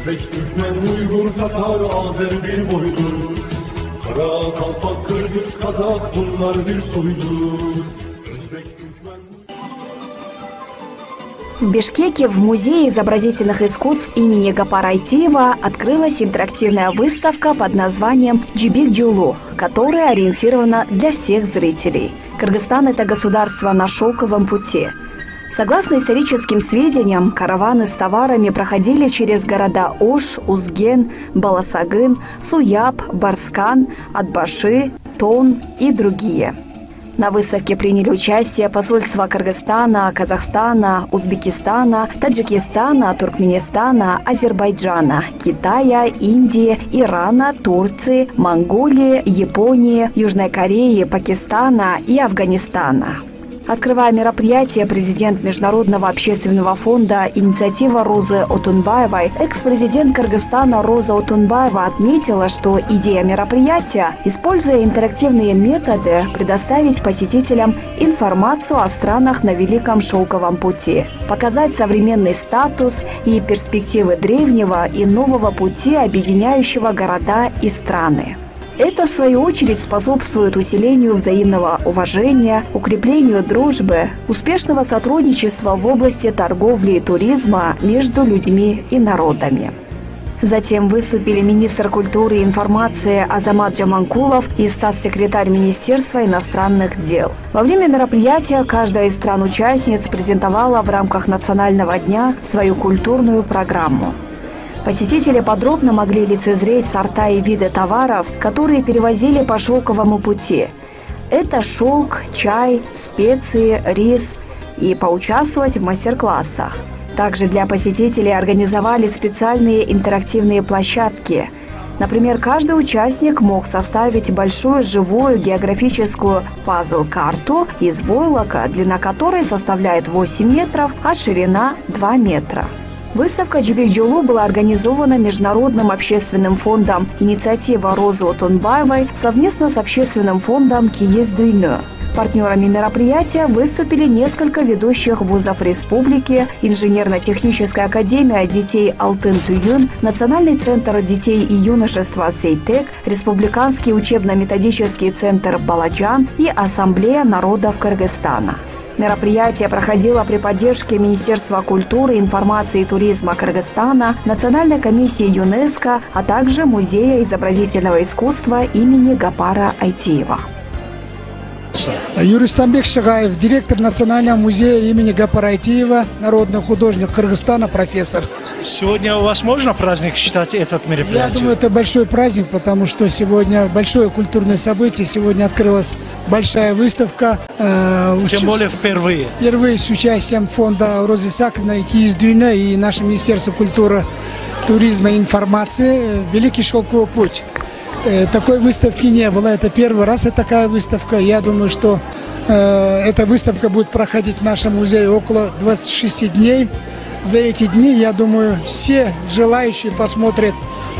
Özbek, Türkmen, Uygur, Tatar, Azer bir boydur. Kara, Kalpak, Kırgız, Kazak bunlar bir soydur. Özbek, Türkmen... В Бишкеке в Музее изобразительных искусств имени Гапара Айтиева открылась интерактивная выставка под названием «Джибик Джулу», которая ориентирована для всех зрителей. Кыргызстан – это государство на шелковом пути. Согласно историческим сведениям, караваны с товарами проходили через города Ош, Узген, Баласагын, Суяб, Барскан, Атбаши, Тон и другие. На выставке приняли участие посольства Кыргызстана, Казахстана, Узбекистана, Таджикистана, Туркменистана, Азербайджана, Китая, Индии, Ирана, Турции, Монголии, Японии, Южной Кореи, Пакистана и Афганистана. Открывая мероприятие, президент Международного общественного фонда «Инициатива» Розы Отунбаевой, экс-президент Кыргызстана Роза Отунбаева отметила, что идея мероприятия, используя интерактивные методы, предоставить посетителям информацию о странах на Великом Шелковом пути, показать современный статус и перспективы древнего и нового пути, объединяющего города и страны. Это, в свою очередь, способствует усилению взаимного уважения, укреплению дружбы, успешного сотрудничества в области торговли и туризма между людьми и народами. Затем выступили министр культуры и информации Азамат Джаманкулов и статс-секретарь Министерства иностранных дел. Во время мероприятия каждая из стран-участниц презентовала в рамках Национального дня свою культурную программу. Посетители подробно могли лицезреть сорта и виды товаров, которые перевозили по шелковому пути. Это шелк, чай, специи, рис и поучаствовать в мастер-классах. Также для посетителей организовали специальные интерактивные площадки. Например, каждый участник мог составить большую живую географическую пазл-карту из войлока, длина которой составляет 8 метров, а ширина 2 метра. Выставка «Джибик Джулу» была организована Международным общественным фондом «Инициатива» Розы Отунбаевой совместно с общественным фондом «Киез Дуйнö». Партнерами мероприятия выступили несколько ведущих вузов республики, Инженерно-техническая академия детей Алтын-Түйін, Национальный центр детей и юношества Сейтек, Республиканский учебно-методический центр Баладжан и Ассамблея народов Кыргызстана. Мероприятие проходило при поддержке Министерства культуры, информации и туризма Кыргызстана, Национальной комиссии ЮНЕСКО, а также Музея изобразительного искусства имени Гапара Айтиева. Юрий Стамбек Шагаев, директор Национального музея имени Гапара Айтиева, народный художник Кыргызстана, профессор. Сегодня у вас можно праздник считать этот мероприятие? Я думаю, это большой праздник, потому что сегодня большое культурное событие. Сегодня открылась большая выставка. Тем более впервые. Впервые с участием фонда Розы Исаковны, «Киез Дуйнö» и наше Министерство культуры, туризма и информации «Великий шелковый путь». Такой выставки не было. Это первый раз такая выставка. Я думаю, что эта выставка будет проходить в нашем музее около 26 дней. За эти дни, я думаю, все желающие посмотрят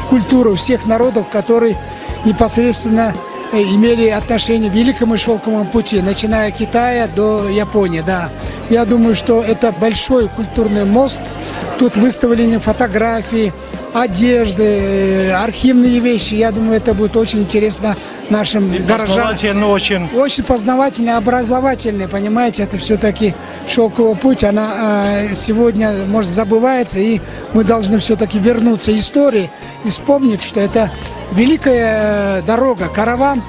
культуру всех народов, которые непосредственно имели отношение к Великому шелковому пути, начиная от Китая до Японии. Да. Я думаю, что это большой культурный мост. Тут выставлены фотографии, одежды, архивные вещи. Я думаю, это будет очень интересно нашим горожанам. Очень познавательно, образовательно, понимаете, это все-таки шелковый путь, она сегодня, может, забывается, и мы должны все-таки вернуться к истории и вспомнить, что это великая дорога, караван,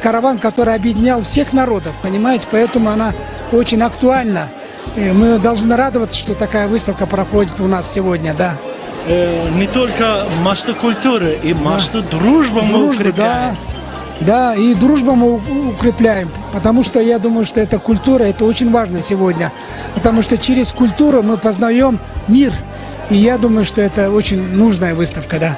караван, который объединял всех народов, понимаете, поэтому она очень актуальна. И мы должны радоваться, что такая выставка проходит у нас сегодня, да. Не только масса культуры, и масса дружбы мы укрепляем. Да, и дружбу мы укрепляем, потому что я думаю, что эта культура, это очень важно сегодня, потому что через культуру мы познаем мир, и я думаю, что это очень нужная выставка, да.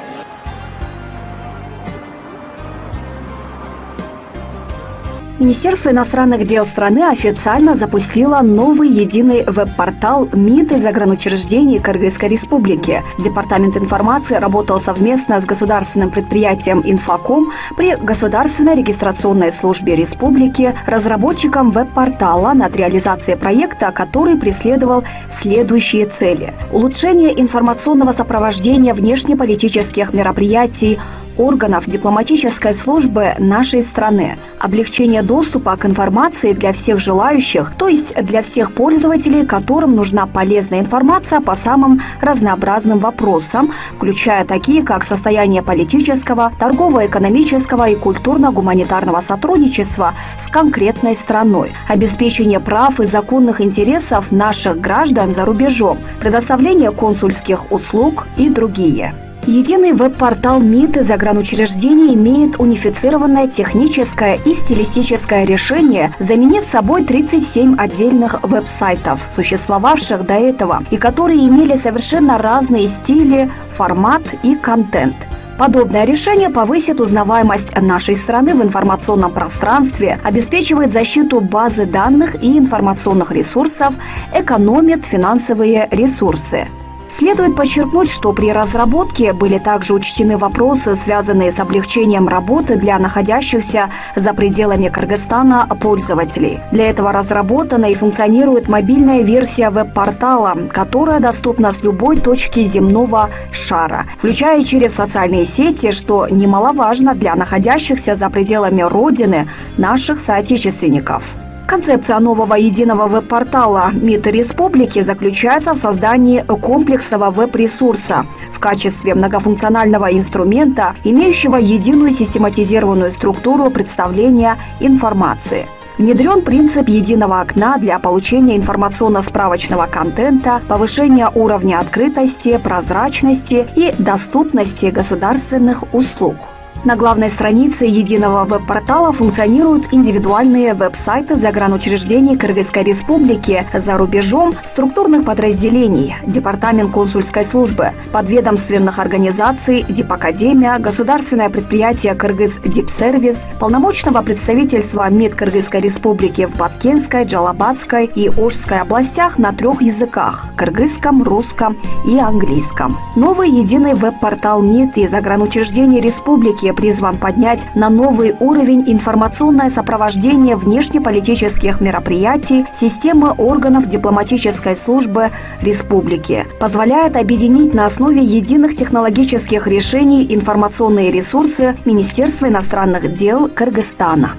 Министерство иностранных дел страны официально запустило новый единый веб-портал МИД и загранучреждений Кыргызской Республики. Департамент информации работал совместно с государственным предприятием «Инфоком» при Государственной регистрационной службе республики, разработчиком веб-портала, над реализацией проекта, который преследовал следующие цели: улучшение информационного сопровождения внешнеполитических мероприятий органов дипломатической службы нашей страны, облегчение доступа к информации для всех желающих, то есть для всех пользователей, которым нужна полезная информация по самым разнообразным вопросам, включая такие, как состояние политического, торгово-экономического и культурно-гуманитарного сотрудничества с конкретной страной, обеспечение прав и законных интересов наших граждан за рубежом, предоставление консульских услуг и другие. Единый веб-портал МИД и загранучреждений имеет унифицированное техническое и стилистическое решение, заменив собой 37 отдельных веб-сайтов, существовавших до этого, и которые имели совершенно разные стили, формат и контент. Подобное решение повысит узнаваемость нашей страны в информационном пространстве, обеспечивает защиту базы данных и информационных ресурсов, экономит финансовые ресурсы. Следует подчеркнуть, что при разработке были также учтены вопросы, связанные с облегчением работы для находящихся за пределами Кыргызстана пользователей. Для этого разработана и функционирует мобильная версия веб-портала, которая доступна с любой точки земного шара, включая через социальные сети, что немаловажно для находящихся за пределами родины наших соотечественников. Концепция нового единого веб-портала МИД Республики заключается в создании комплексного веб-ресурса в качестве многофункционального инструмента, имеющего единую систематизированную структуру представления информации. Внедрен принцип единого окна для получения информационно-справочного контента, повышения уровня открытости, прозрачности и доступности государственных услуг. На главной странице единого веб-портала функционируют индивидуальные веб-сайты загранучреждений Кыргызской Республики за рубежом, структурных подразделений, Департамент консульской службы, подведомственных организаций, Дипакадемия, государственное предприятие «Кыргыз-Дипсервис», полномочного представительства МИД Кыргызской Республики в Баткенской, Джалабадской и Ошской областях на 3 языках – кыргызском, русском и английском. Новый единый веб-портал МИД и загранучреждений республики призван поднять на новый уровень информационное сопровождение внешнеполитических мероприятий системы органов дипломатической службы республики, позволяет объединить на основе единых технологических решений информационные ресурсы Министерства иностранных дел Кыргызстана.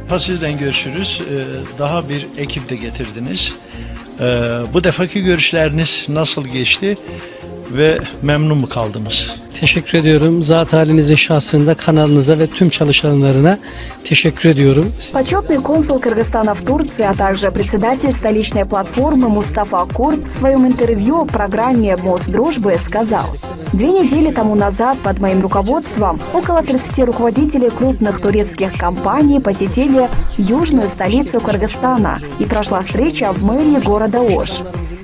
Sizden görüşürüz. Daha bir ekip de getirdiniz. Bu defaki görüşleriniz nasıl geçti ve memnun mu kaldınız? Teşekkür ediyorum. Zat halinizin şahsında kanalınıza ve tüm çalışanlarına teşekkür ediyorum. Почетный консул Кыргызстана в Турции, а также председатель столичной платформы Мустафа Курт в своем интервью в программе «Мост дружбы» сказал: 2 недели тому назад под моим руководством около 30 руководителей крупных турецких компаний посетили южную столицу Кыргызстана и прошла встреча в мэрии города Ош.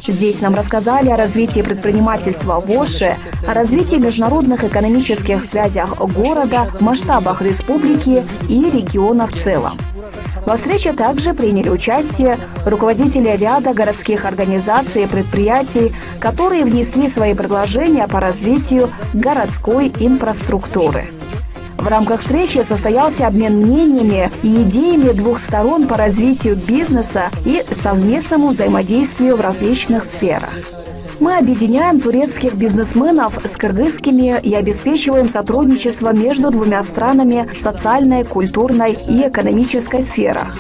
Здесь нам рассказали о развитии предпринимательства в Оше, о развитии международных экономических связях города, масштабах республики и региона в целом. Во встрече также приняли участие руководители ряда городских организаций и предприятий, которые внесли свои предложения по развитию городской инфраструктуры. В рамках встречи состоялся обмен мнениями и идеями 2 сторон по развитию бизнеса и совместному взаимодействию в различных сферах. Мы объединяем турецких бизнесменов с кыргызскими и обеспечиваем сотрудничество между 2 странами в социальной, культурной и экономической сферах.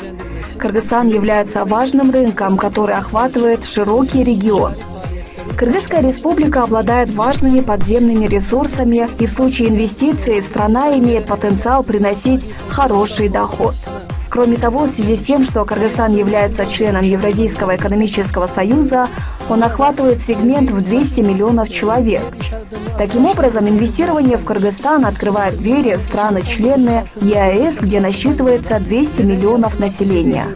Кыргызстан является важным рынком, который охватывает широкий регион. Кыргызская республика обладает важными подземными ресурсами, и в случае инвестиций страна имеет потенциал приносить хороший доход. Кроме того, в связи с тем, что Кыргызстан является членом Евразийского экономического союза, он охватывает сегмент в 200 миллионов человек. Таким образом, инвестирование в Кыргызстан открывает двери в страны-члены ЕАЭС, где насчитывается 200 миллионов населения.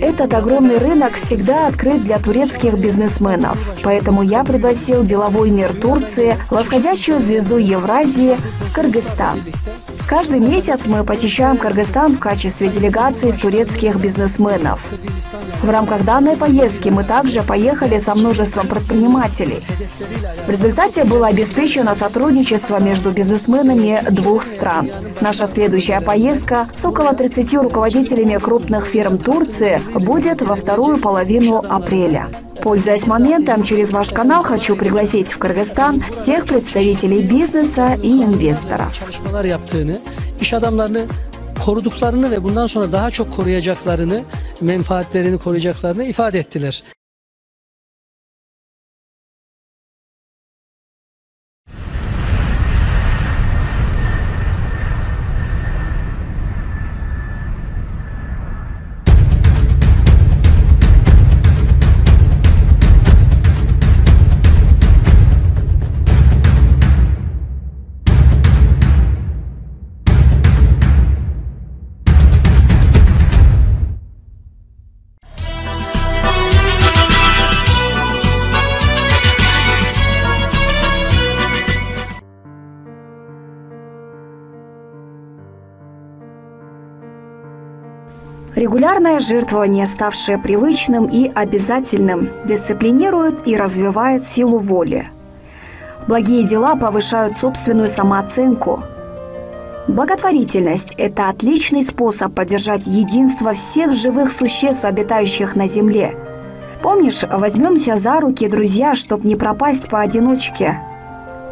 Этот огромный рынок всегда открыт для турецких бизнесменов, поэтому я пригласил деловой мир Турции, восходящую звезду Евразии, в Кыргызстан. Каждый месяц мы посещаем Кыргызстан в качестве делегации из турецких бизнесменов. В рамках данной поездки мы также поехали со множеством предпринимателей. В результате было обеспечено сотрудничество между бизнесменами двух стран. Наша следующая поездка с около 30 руководителями крупных фирм Турции будет во вторую половину апреля. Пользуясь моментом, через ваш канал хочу пригласить в Кыргызстан всех представителей бизнеса и инвесторов. İş adamlarını koruduklarını ve bundan sonra daha çok koruyacaklarını, menfaatlerini koruyacaklarını ifade ettiler. Регулярное жертвование, ставшее привычным и обязательным, дисциплинирует и развивает силу воли. Благие дела повышают собственную самооценку. Благотворительность – это отличный способ поддержать единство всех живых существ, обитающих на Земле. Помнишь, возьмемся за руки, друзья, чтобы не пропасть поодиночке.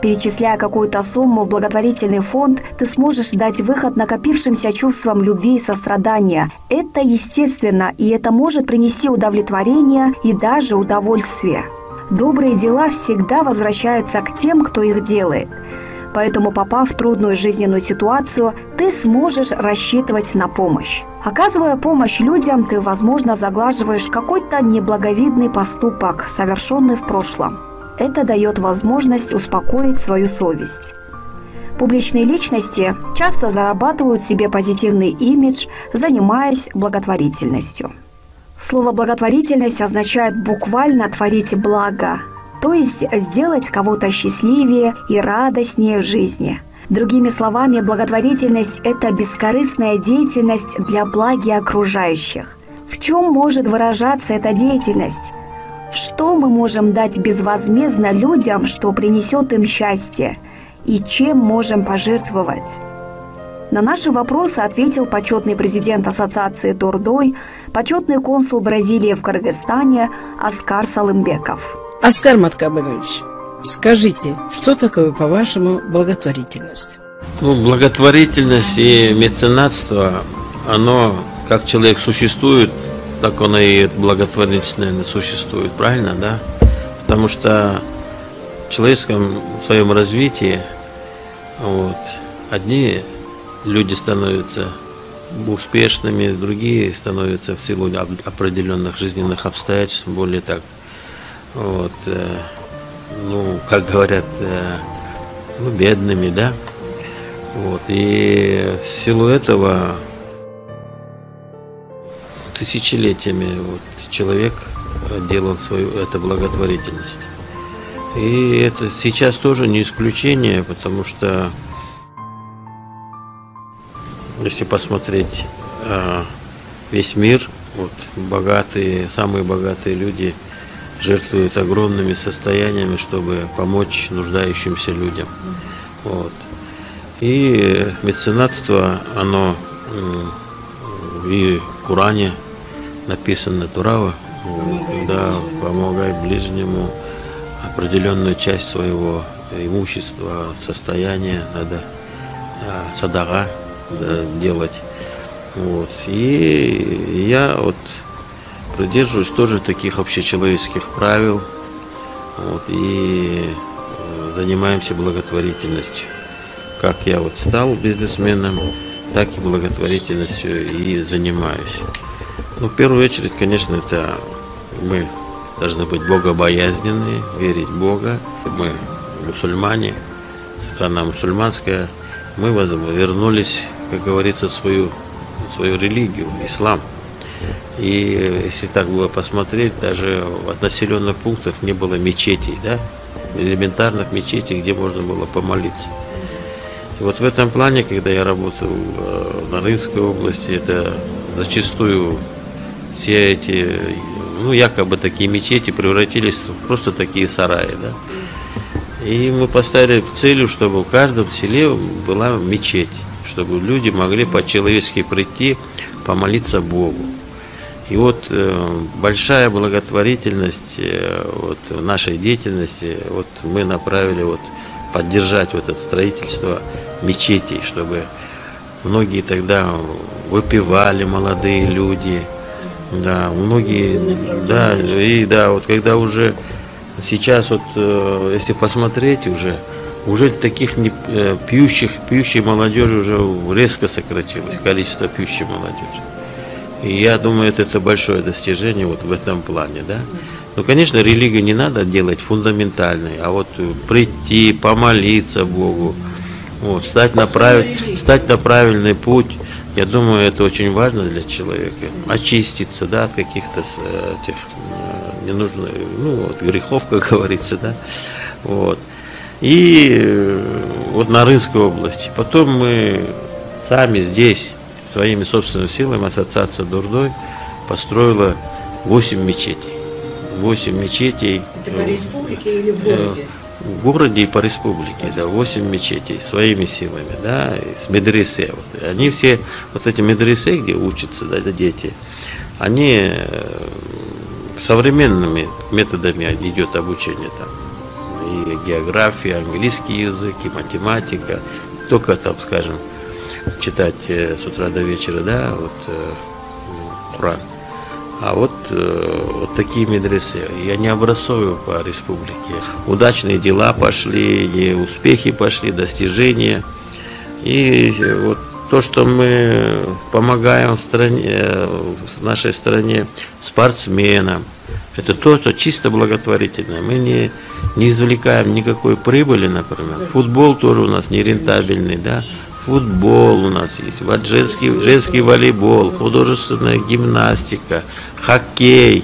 Перечисляя какую-то сумму в благотворительный фонд, ты сможешь дать выход накопившимся чувствам любви и сострадания. Это естественно, и это может принести удовлетворение и даже удовольствие. Добрые дела всегда возвращаются к тем, кто их делает. Поэтому, попав в трудную жизненную ситуацию, ты сможешь рассчитывать на помощь. Оказывая помощь людям, ты, возможно, заглаживаешь какой-то неблаговидный поступок, совершенный в прошлом. Это дает возможность успокоить свою совесть. Публичные личности часто зарабатывают себе позитивный имидж, занимаясь благотворительностью. Слово «благотворительность» означает буквально «творить благо», то есть сделать кого-то счастливее и радостнее в жизни. Другими словами, благотворительность – это бескорыстная деятельность для блага окружающих. В чем может выражаться эта деятельность? Что мы можем дать безвозмездно людям, что принесет им счастье? И чем можем пожертвовать? На наши вопросы ответил почетный президент Ассоциации Дордой, почетный консул Бразилии в Кыргызстане Оскар Салымбеков. Оскар Маткабырович, скажите, что такое, по-вашему, благотворительность? Благотворительность и меценатство, оно, как человек существует, так оно и благотворительность, наверное, существует, правильно, да? Потому что в человеческом своем развитии одни люди становятся успешными, другие становятся в силу определенных жизненных обстоятельств более так, как говорят, бедными, да? И в силу этого тысячелетиями человек делал свою благотворительность. И это сейчас тоже не исключение, потому что если посмотреть весь мир, богатые, самые богатые люди жертвуют огромными состояниями, чтобы помочь нуждающимся людям. И меценатство, оно и в Коране написано Турава, да, помогай ближнему, определенную часть своего имущества, состояния надо садага делать. И я придерживаюсь тоже таких общечеловеческих правил, и занимаемся благотворительностью. Как я стал бизнесменом, так и благотворительностью и занимаюсь. В первую очередь, конечно, это мы должны быть богобоязненные, верить в Бога. Мы мусульмане, страна мусульманская, мы вернулись, как говорится, в свою религию, ислам. И если так было посмотреть, даже в населенных пунктах не было мечетей, да, элементарных мечетей, где можно было помолиться. И вот в этом плане, когда я работал на Рынской области, это зачастую все эти, ну, якобы такие мечети превратились в просто такие сараи, да. И мы поставили целью, чтобы в каждом селе была мечеть, чтобы люди могли по-человечески прийти, помолиться Богу. И вот большая благотворительность вот, в нашей деятельности, вот мы направили вот, поддержать вот это строительство мечетей, чтобы многие тогда выпивали, молодые люди, да, многие, да, и да, вот когда уже сейчас вот, если посмотреть, уже таких пьющей молодежи уже резко сократилось, количество пьющей молодежи. И я думаю, это большое достижение вот в этом плане, да. Ну, конечно, религию не надо делать фундаментальной, а вот прийти, помолиться Богу, вот, стать на правильный путь. Я думаю, это очень важно для человека. Очиститься, да, от каких-то этих ненужных, ну, вот, грехов, как говорится, да. Вот. И вот на Рынской области. Потом мы сами здесь, своими собственными силами, ассоциация Дурдой построила 8 мечетей. 8 мечетей. Это по республике или в городе? В городе и по республике, да, 8 мечетей своими силами, да, с медресе. Вот. Они все, вот эти медресе, где учатся, да, дети, они современными методами идет обучение там. И география, английский язык, и математика, только там, скажем, читать с утра до вечера, да, вот Коран. А вот такие медресе, и они образцовые по республике. Удачные дела пошли, и успехи пошли, достижения. И вот то, что мы помогаем в нашей стране спортсменам, это то, что чисто благотворительное. Мы не извлекаем никакой прибыли, например. Футбол тоже у нас не рентабельный, да. Футбол у нас есть, вот женский волейбол, художественная гимнастика, хоккей,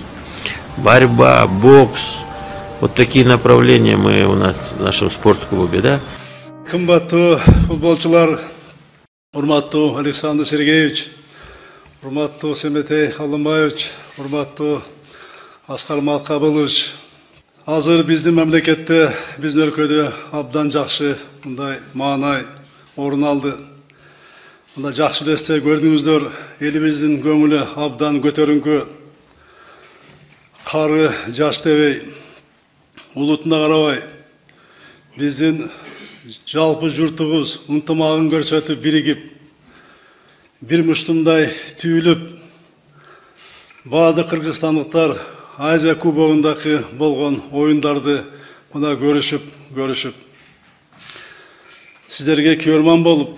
борьба, бокс. Вот такие направления мы у нас в нашем спортклубе, да. Кымбаттуу футболчулар, урматтуу Александр Сергеевич, урматтуу Семетей Алымбаевич, урматтуу Аскар Малкабылович. Азыр биздин мамлекетте, биздин өлкөдө абдан жакшы мындай маанай орун алды. Мында жакшы элестер көрдүңүздөр, элибиздин көңүлү абдан көтөрүңкү. Кары жаш дебей, улутуна карабай, биздин жалпы журтубуз ынтымагын көрсөтүп, биригип, бир муштундай түйүлүп, баардык кыргызстандыктар Азия кубогундагы болгон оюндарды мына көрүшүп. Сіздерге көрман болып,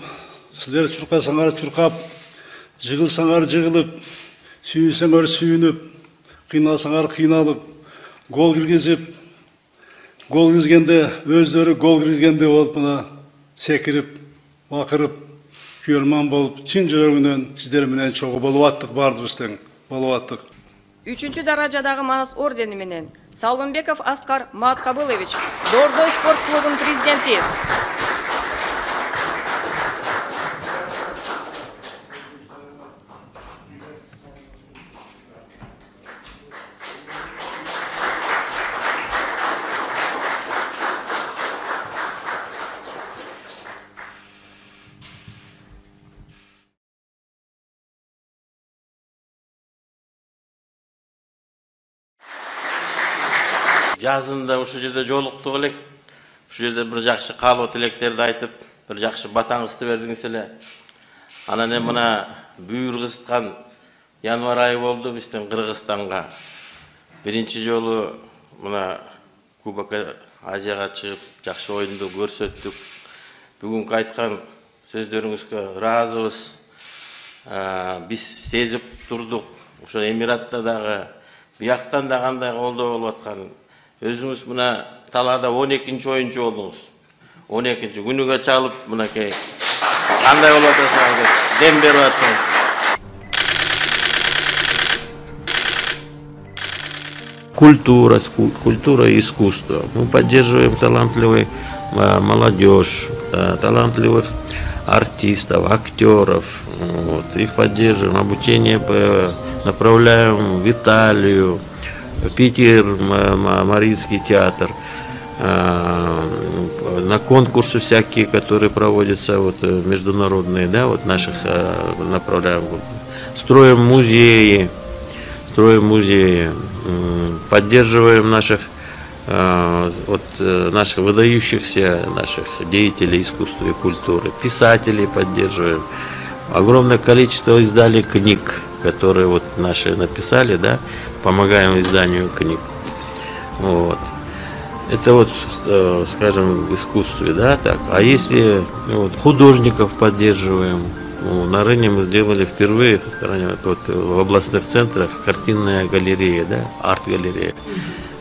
сіздер чуркасаңар чуркап, жығылсаңар жығылып, сүйінсеңар сүйініп, қиналсаңар қиналып, гол киргизгенде, өздері гол киргизгенде болып, мына секіріп, бакырып, көрман болып, чын жүрөгүнөн сіздер менен чогуу болуп аттык, бардыбыз тең болуп аттык. 3-чү даражадагы Манас ордени менен Салымбеков Аскар Маткабылович, Дордой спорт клубунун президенти. Жазында ушул жерде жолуктук элек, ушул жерде бир жакшы каалоо тилектерди айтып, бир жакшы батаңызды бердиңиз эле. Анан эми мына бүйүр кызыткан январь айы болду биздин Кыргызстанга. Биринчи жолу мына Кубок Азияга чыгып, жакшы оюнду көрсөттүк. Бүгүнкү айткан сөздөрүңүзгө ыраазыбыз. Биз сезип турдук, ошо Эмиратта дагы, бияктан да кандай колдоо болуп атканын. Өзүңүз мына талаада 12-чи оюнчу болдуңуз. 12-чи күнүгө чалып, мынакей кандай болуп атасыңыз, дем берип атасыңыз. Культура и искусство. Мы поддерживаем талантливых молодежь, талантливых артистов, актеров. Вот, их поддерживаем, обучение направляем в Италию, Питер, Мариинский театр, на конкурсы всякие, которые проводятся, вот, международные, да, вот наших направляем. Строим музеи, поддерживаем наших выдающихся наших деятелей искусства и культуры, писателей поддерживаем. Огромное количество изданий книг, которые вот наши написали, да, помогаем изданию книг. Вот. Это вот, скажем, в искусстве, да, так. А если вот, художников поддерживаем, на Рыне мы сделали впервые вот, в областных центрах картинная галерея, да, арт-галерея.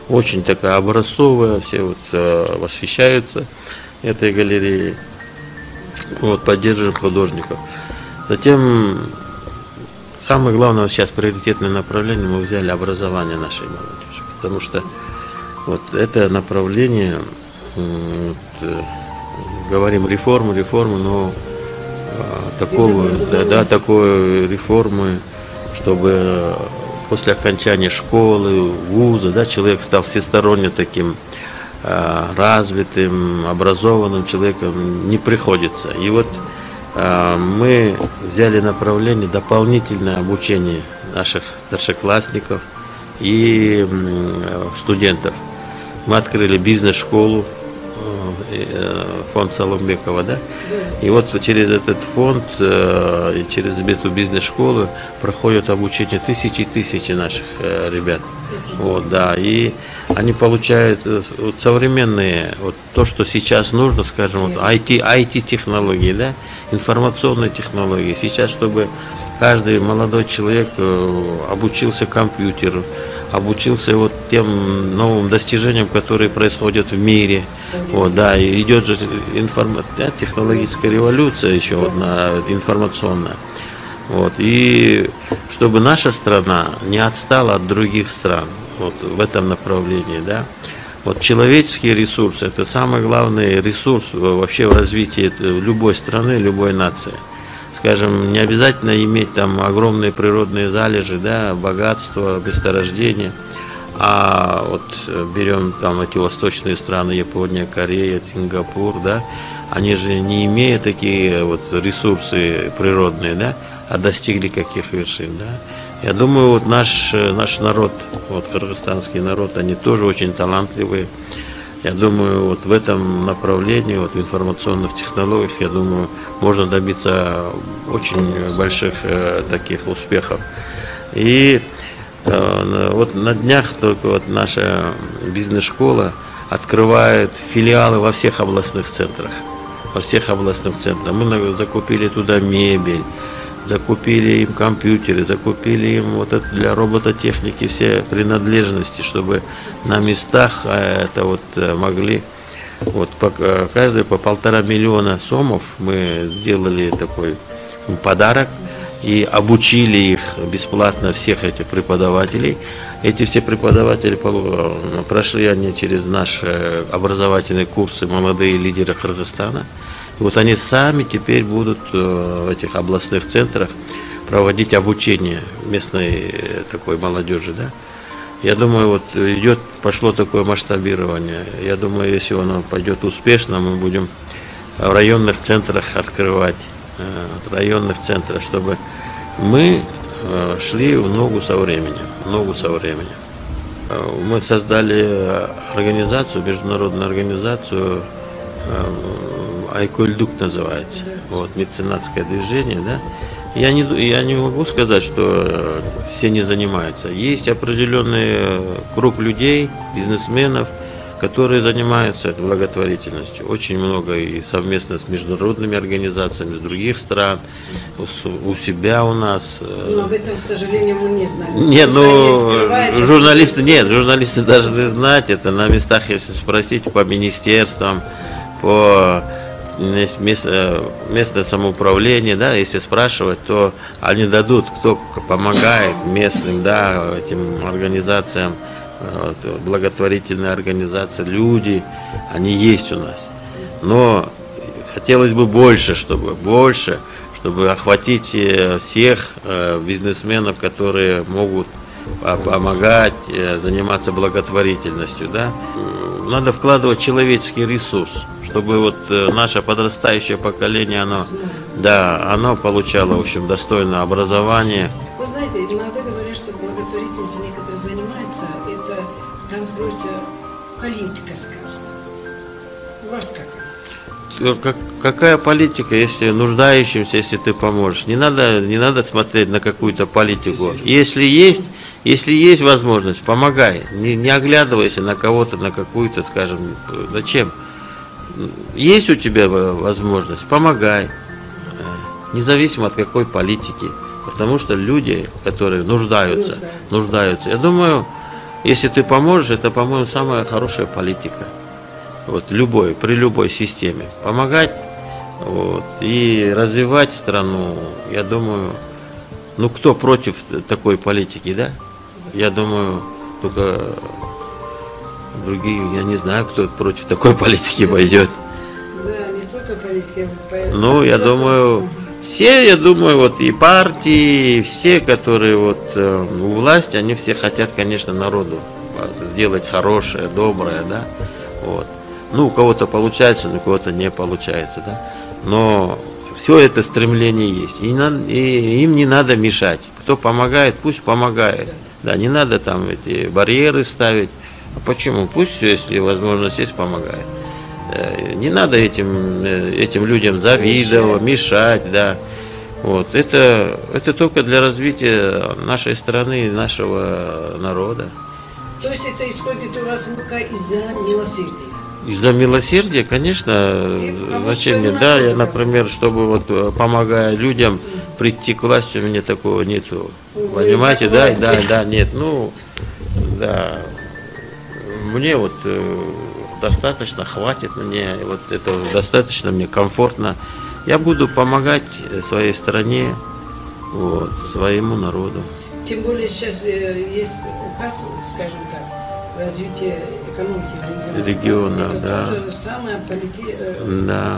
Очень такая образцовая, все вот восхищаются этой галереей. Вот, поддерживаем художников. Затем, самое главное сейчас приоритетное направление мы взяли образование нашей молодежи. Потому что вот это направление, говорим реформы, но такой реформы, чтобы после окончания школы, вуза, да, человек стал всесторонне таким развитым, образованным человеком, не приходится. И вот мы взяли направление дополнительное обучение наших старшеклассников и студентов. Мы открыли бизнес-школу, фонд Салымбекова, да? И вот через этот фонд и через эту бизнес-школу проходят обучение тысячи наших ребят. Вот, да, и они получают вот, современные, вот, то, что сейчас нужно, скажем, вот, IT-технологии, да, информационные технологии. Сейчас, чтобы каждый молодой человек обучился компьютеру, обучился вот тем новым достижениям, которые происходят в мире. Вот, да, и идет же технологическая революция еще одна, информационная. Вот, и чтобы наша страна не отстала от других стран вот, в этом направлении. Да. Вот, человеческие ресурсы – это самый главный ресурс вообще в развитии любой страны, любой нации. Скажем, не обязательно иметь там огромные природные залежи, да, богатства, месторождения, а вот берем там эти восточные страны, Япония, Корея, Сингапур, да, они же не имея такие вот ресурсы природные, да, а достигли каких вершин, да. Я думаю, вот наш народ, вот кыргызстанский народ, они тоже очень талантливые. Я думаю, вот в этом направлении, вот в информационных технологиях, я думаю, можно добиться очень больших таких успехов. И вот на днях только вот наша бизнес-школа открывает филиалы во всех областных центрах. Во всех областных центрах. Мы закупили туда мебель, закупили им компьютеры, закупили им вот это для робототехники все принадлежности, чтобы на местах это вот могли, вот каждый по 1,5 миллиона сомов мы сделали такой подарок и обучили их бесплатно, всех этих преподавателей. Эти все преподаватели прошли они через наши образовательные курсы «Молодые лидеры Кыргызстана». И вот они сами теперь будут в этих областных центрах проводить обучение местной такой молодежи, да. Я думаю, вот пошло такое масштабирование. Я думаю, если оно пойдет успешно, мы будем в районных центрах открывать, чтобы мы шли в ногу со временем. Мы создали организацию, международную организацию, Айкольдук называется, вот, меценатское движение, да. Я не могу сказать, что все не занимаются. Есть определенный круг людей, бизнесменов, которые занимаются этой благотворительностью. Очень много и совместно с международными организациями из других стран, у себя у нас. Но об этом, к сожалению, мы не знаем. Нет, ну, журналисты должны знать это на местах, если спросить по министерствам, по местное самоуправление, да, если спрашивать, то они дадут, кто помогает местным, да, этим организациям, благотворительные организации, люди, они есть у нас. Но хотелось бы больше, чтобы охватить всех бизнесменов, которые могут помогать, заниматься благотворительностью, да. Надо вкладывать человеческий ресурс, чтобы вот наше подрастающее поколение, оно получало, в общем, достойное образование. Вы знаете, иногда говорят, что благотворительность некоторые занимаются, это там вроде политика, скажем. У вас какая? Какая политика, если нуждающимся, если ты поможешь? Не надо смотреть на какую-то политику. Если есть возможность, помогай. Не оглядывайся на кого-то, на какую-то, скажем, зачем? Есть у тебя возможность, помогай. Независимо от какой политики. Потому что люди, которые нуждаются. Я думаю, если ты поможешь, это, по-моему, самая хорошая политика. Вот, при любой системе. Помогать и развивать страну, я думаю, кто против такой политики, да? Я думаю, только другие, я не знаю, кто против такой политики пойдет. Да, не только политики. Я думаю, и партии, и все, которые у власти, они все хотят, конечно, народу сделать хорошее, доброе, да? Вот. У кого-то получается, у кого-то не получается, да. Но все это стремление есть. И им не надо мешать. Кто помогает, пусть помогает. Да, не надо там эти барьеры ставить. А почему? Пусть, если возможность есть, помогает. Не надо этим людям завидовать, мешать, да. Вот. Это только для развития нашей страны и нашего народа. То есть это исходит у вас только из-за милосердия? Из-за милосердия, конечно, зачем мне? Да, я, например, чтобы помогая людям прийти к власти, у меня такого нету. Понимаете, да, нет. Да. Мне достаточно, хватит мне, это достаточно, мне комфортно. Я буду помогать своей стране, своему народу. Тем более сейчас есть указ, скажем так, развитие экономики региона. Это да. тоже самая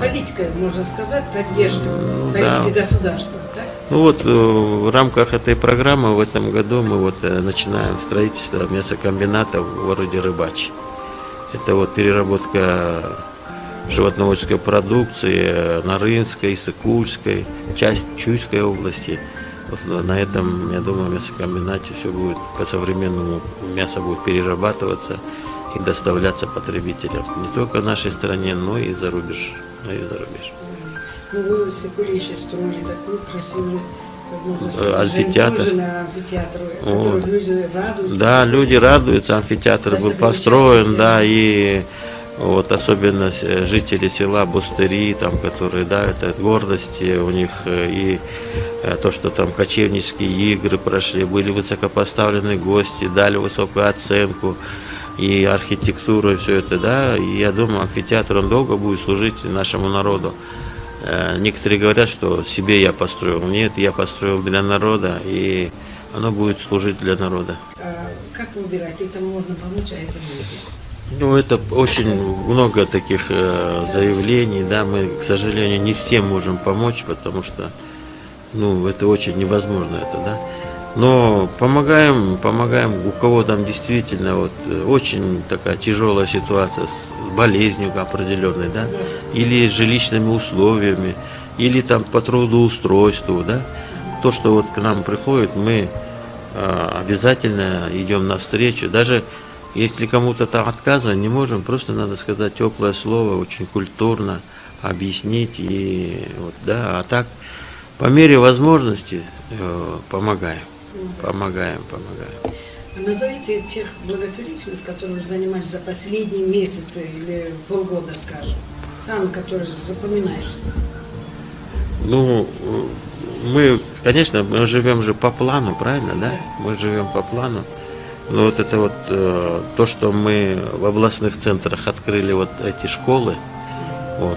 политика, можно сказать, поддержка политики государства. Так? В рамках этой программы в этом году мы начинаем строительство мясокомбината в городе Рыбач. Это переработка животноводческой продукции Нарынской, Сыкульской, часть Чуйской области. На этом, я думаю, мясокомбинате все будет по-современному, мясо будет перерабатываться и доставляться потребителям. Не только в нашей стране, но и за рубеж. Вы в Сыкуле еще строили такую красивую амфитеатр. Который люди радуются. Да, люди радуются, амфитеатр был построен, да, и особенно жители села Бустыри, которые, да, это гордость у них, и то, что там кочевнические игры прошли, были высокопоставленные гости, дали высокую оценку, и архитектура, и все это, да, и я думаю, амфитеатр, он долго будет служить нашему народу. Некоторые говорят, что себе я построил. Нет, я построил для народа, и оно будет служить для народа. Как выбирать? Это можно помочь, а это нельзя? Это очень много таких заявлений, да, мы, к сожалению, не всем можем помочь, потому что, это очень невозможно, да. Но помогаем, у кого там действительно очень такая тяжелая ситуация с болезнью определенной, да, или с жилищными условиями, или там по трудоустройству, да. То, что к нам приходит, мы обязательно идем навстречу, даже если кому-то там отказываем, не можем, просто надо сказать теплое слово, очень культурно объяснить, и а так по мере возможности помогаем. Назовите тех благотворительностей, которые вы занимались за последние месяцы или полгода, скажем, самые, которые запоминаешься. Мы, конечно, мы живем же по плану, правильно, да? Мы живем по плану. Но это то, что мы в областных центрах открыли эти школы,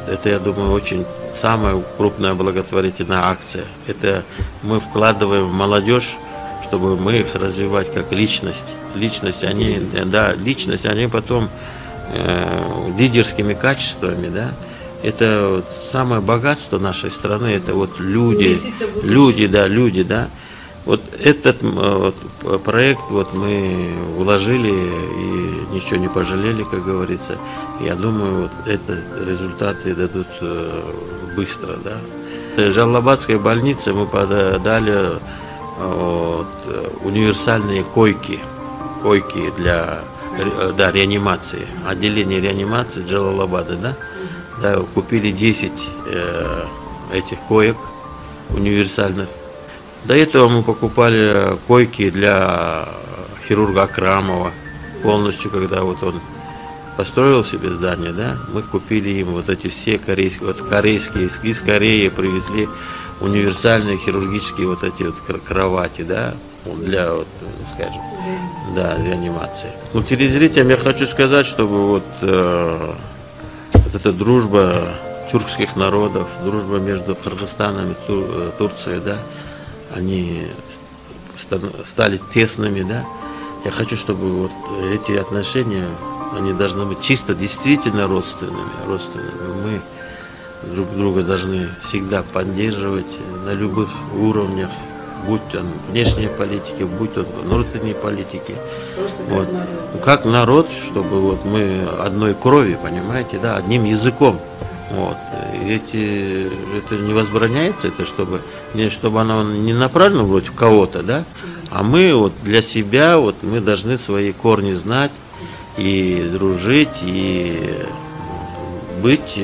это, я думаю, очень самая крупная благотворительная акция. Это мы вкладываем в молодежь, чтобы мы их развивать как личность. Личность, они потом лидерскими качествами, да, Это вот самое богатство нашей страны, это вот люди, да. Вот этот вот проект вот мы вложили и ничего не пожалели, как говорится. Я думаю, вот это результаты дадут быстро, да. Жалалабадской больнице мы подали вот, универсальные койки для реанимации, отделение реанимации Джалалабада, да. Да, купили 10 этих коек универсальных. До этого мы покупали койки для хирурга Акрамова полностью, когда вот он построил себе здание, да, мы купили им вот эти все корейские, из Кореи привезли универсальные хирургические вот эти вот кровати, да, для, вот, скажем, да, реанимации. Ну, телезрителям я хочу сказать, чтобы вот эта дружба тюркских народов, дружба между Кыргызстаном и Турцией, да, они стали тесными, да. Я хочу, чтобы вот эти отношения, они должны быть чисто, действительно родственными. Мы друг друга должны всегда поддерживать на любых уровнях, будь то внешней политики, будь то внутренней политики. Вот. Как народ, чтобы вот мы одной крови, понимаете, да, одним языком. Вот. И это не возбраняется, это чтобы оно не направлено против кого-то, да, а мы вот для себя, вот мы должны свои корни знать и дружить, и быть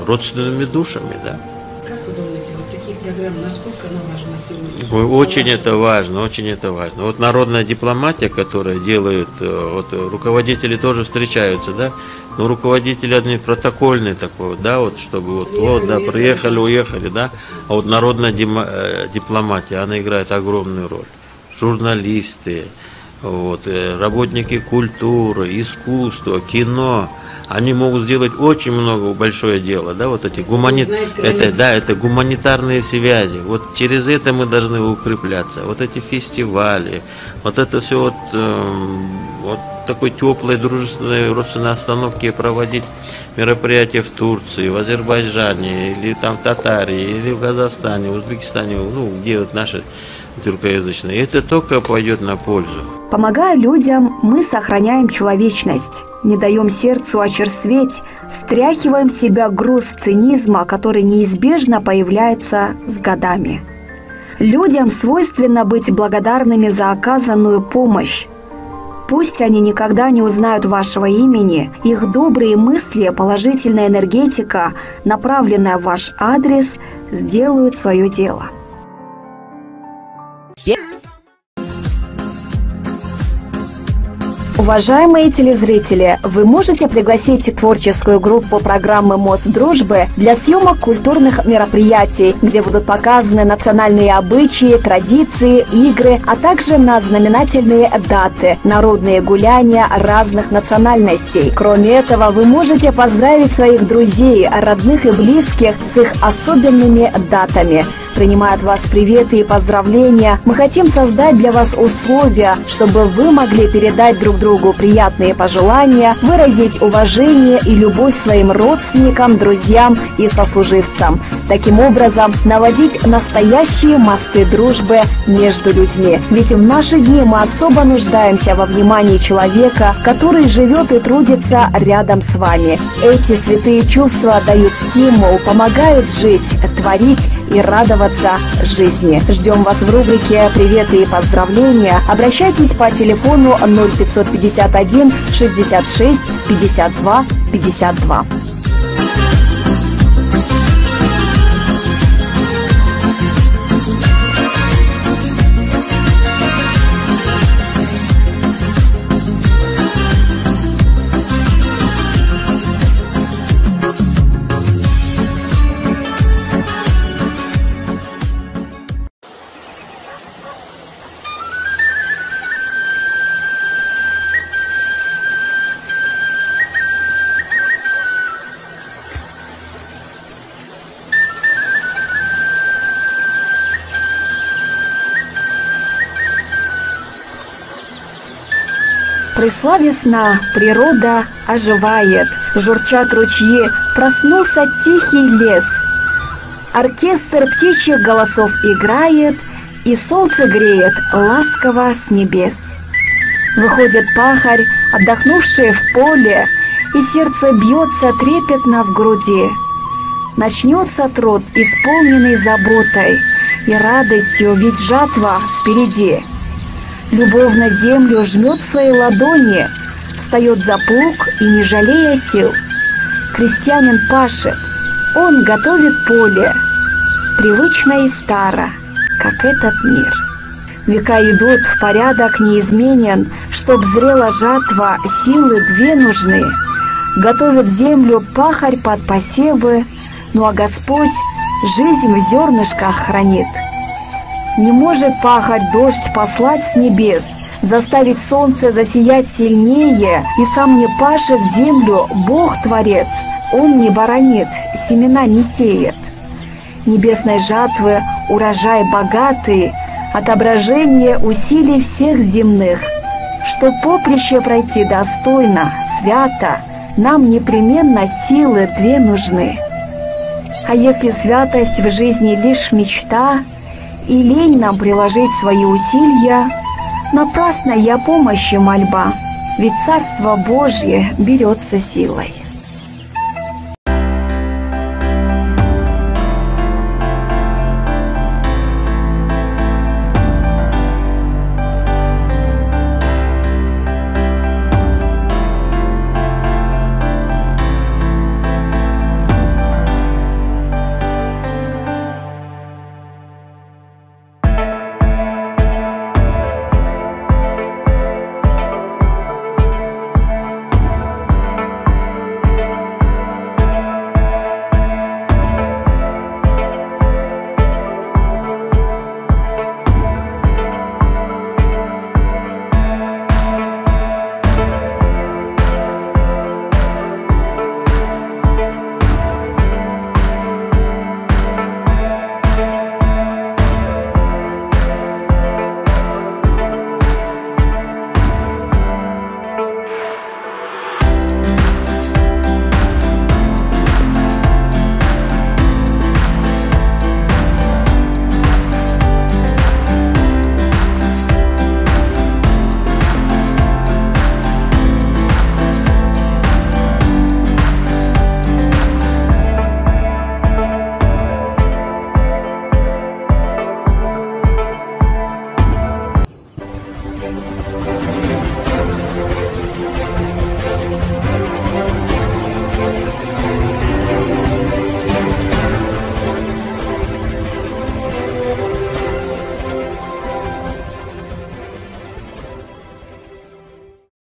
родственными душами, да. Как вы думаете, вот такие программы, насколько она важна сегодня? Очень это важно, очень это важно. Вот народная дипломатия, которая делают, вот руководители тоже встречаются, да, но руководители одни протокольные такой, да, вот чтобы приехали, уехали, да, а вот народная дипломатия, она играет огромную роль. Журналисты, вот, работники культуры, искусства, кино, они могут сделать очень много, большое дело, да, вот эти это гуманитарные связи, вот через это мы должны укрепляться, вот эти фестивали, вот это все вот такой теплой, дружественной, родственной остановке проводить мероприятия в Турции, в Азербайджане, или там в Татарии, или в Казахстане, в Узбекистане, ну, где вот наши тюркоязычные. Это только пойдет на пользу. Помогая людям, мы сохраняем человечность, не даем сердцу очерстветь, стряхиваем с себя груз цинизма, который неизбежно появляется с годами. Людям свойственно быть благодарными за оказанную помощь. Пусть они никогда не узнают вашего имени, их добрые мысли, положительная энергетика, направленная в ваш адрес, сделают свое дело. Уважаемые телезрители, вы можете пригласить творческую группу программы «Мост дружбы» для съемок культурных мероприятий, где будут показаны национальные обычаи, традиции, игры, а также на знаменательные даты, народные гуляния разных национальностей. Кроме этого, вы можете поздравить своих друзей, родных и близких с их особенными датами. Принимая от вас приветы и поздравления, мы хотим создать для вас условия, чтобы вы могли передать друг другу приятные пожелания, выразить уважение и любовь своим родственникам, друзьям и сослуживцам. Таким образом, наводить настоящие мосты дружбы между людьми. Ведь в наши дни мы особо нуждаемся во внимании человека, который живет и трудится рядом с вами. Эти святые чувства дают стимул, помогают жить, творить и радоваться жизни. Ждем вас в рубрике «Приветы и поздравления». Обращайтесь по телефону 0551 66 52 52. Пришла весна, природа оживает, журчат ручьи, проснулся тихий лес. Оркестр птичьих голосов играет, и солнце греет ласково с небес. Выходит пахарь, отдохнувший в поле, и сердце бьется трепетно в груди. Начнется труд, исполненный заботой и радостью, ведь жатва впереди. Любовно землю жмет свои ладони, встает за плуг и, не жалея сил, крестьянин пашет, он готовит поле, привычно и старо, как этот мир. Века идут, порядок неизменен, чтоб зрела жатва, силы две нужны. Готовит землю пахарь под посевы, ну а Господь жизнь в зернышках хранит. Не может пахарь дождь послать с небес, заставить солнце засиять сильнее, и сам не пашет землю Бог-творец, Он не баранит, семена не сеет. Небесной жатвы урожай богатый, отображение усилий всех земных. Чтоб поприще пройти достойно, свято, нам непременно силы две нужны. А если святость в жизни лишь мечта, и лень нам приложить свои усилия, напрасно я помощи мольба, ведь Царство Божье берется силой.